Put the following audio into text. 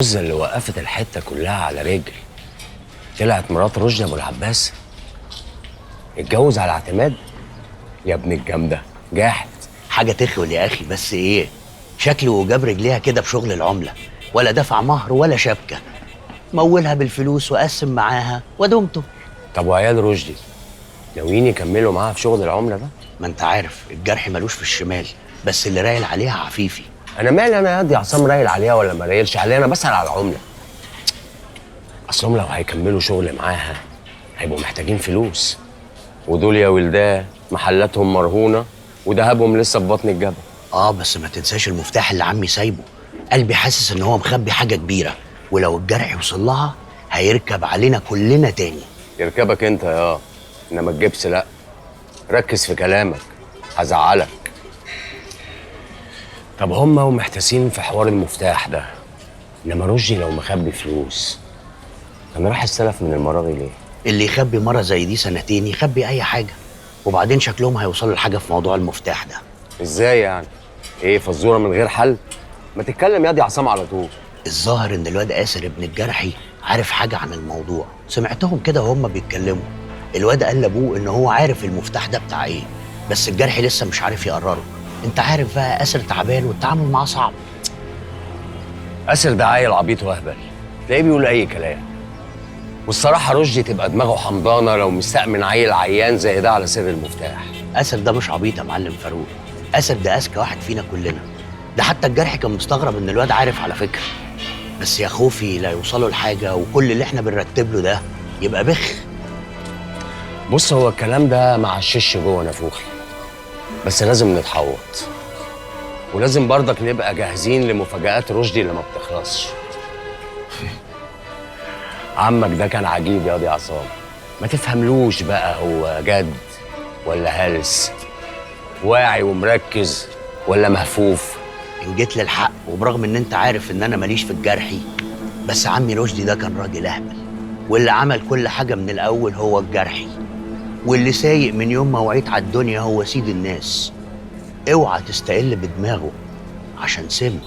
الجوزة اللي وقفت الحتة كلها على رجل طلعت مرات رشدي أبو العباس. اتجوز على اعتماد. يا ابن الجامدة جاحد. حاجة تخول يا أخي، بس إيه؟ شكله وجاب رجليها كده بشغل العملة، ولا دفع مهر ولا شبكة. مولها بالفلوس وقسم معاها ودمته. طب وعيال رشدي ناويين يكملوا معاها في شغل العملة ده؟ ما أنت عارف الجرح ملوش في الشمال، بس اللي رايل عليها عفيفي. أنا مالي أنا يا دي عصام رايل عليها ولا ما رايلش عليها؟ أنا بسأل على العملة. أصلهم لو هيكملوا شغل معاها هيبقوا محتاجين فلوس، ودول يا ولداه محلاتهم مرهونة وذهبهم لسه في بطن الجبل. بس ما تنساش المفتاح اللي عمي سايبه. قلبي حاسس إن هو مخبي حاجة كبيرة، ولو الجرح يوصل لها هيركب علينا كلنا تاني. يركبك أنت إنما الجبس لأ. ركز في كلامك هزعلك. طب هما ومحتاسين في حوار المفتاح ده، انما رشدي لو مخبي فلوس كان راح السلف من المراغي ليه؟ اللي يخبي مرة زي دي سنتين يخبي أي حاجة، وبعدين شكلهم هيوصلوا لحاجة في موضوع المفتاح ده. ازاي يعني؟ ايه فزوره من غير حل؟ ما تتكلم يا دي عصام على طول. الظاهر ان الواد آسر ابن الجرحي عارف حاجة عن الموضوع، سمعتهم كده وهم بيتكلموا. الواد قال لابوه ان هو عارف المفتاح ده بتاع ايه، بس الجرحي لسه مش عارف يقرره. انت عارف بقى آسر تعبان والتعامل معاه صعب. اسر ده عيل عبيط وهبل، تلاقيه بيقول اي كلام. والصراحه رشدي تبقى دماغه حمضانه لو مستأمن عيل عيان زي ده على سر المفتاح. آسر ده مش عبيط يا معلم فاروق، آسر ده اذكى واحد فينا كلنا. ده حتى الجرحي كان مستغرب ان الواد عارف على فكرة، بس يا خوفي لا يوصلوا لحاجة وكل اللي احنا بنرتب له ده يبقى بخ. بص، هو الكلام ده مع الشش جوه نافوخي، بس لازم نتحوط، ولازم برضك نبقى جاهزين لمفاجآت رشدي اللي ما بتخلصش. عمك ده كان عجيب يا دي عصام، ما تفهملوش بقى هو جد ولا هلس، واعي ومركز ولا مهفوف. ان جيت للحق، وبرغم ان انت عارف ان انا ماليش في الجرحي، بس عمي رشدي ده كان راجل اهبل، واللي عمل كل حاجه من الاول هو الجرحي، واللي سايق من يوم ما وعيت على الدنيا هو سيد الناس. اوعى تستقل بدماغه عشان سم.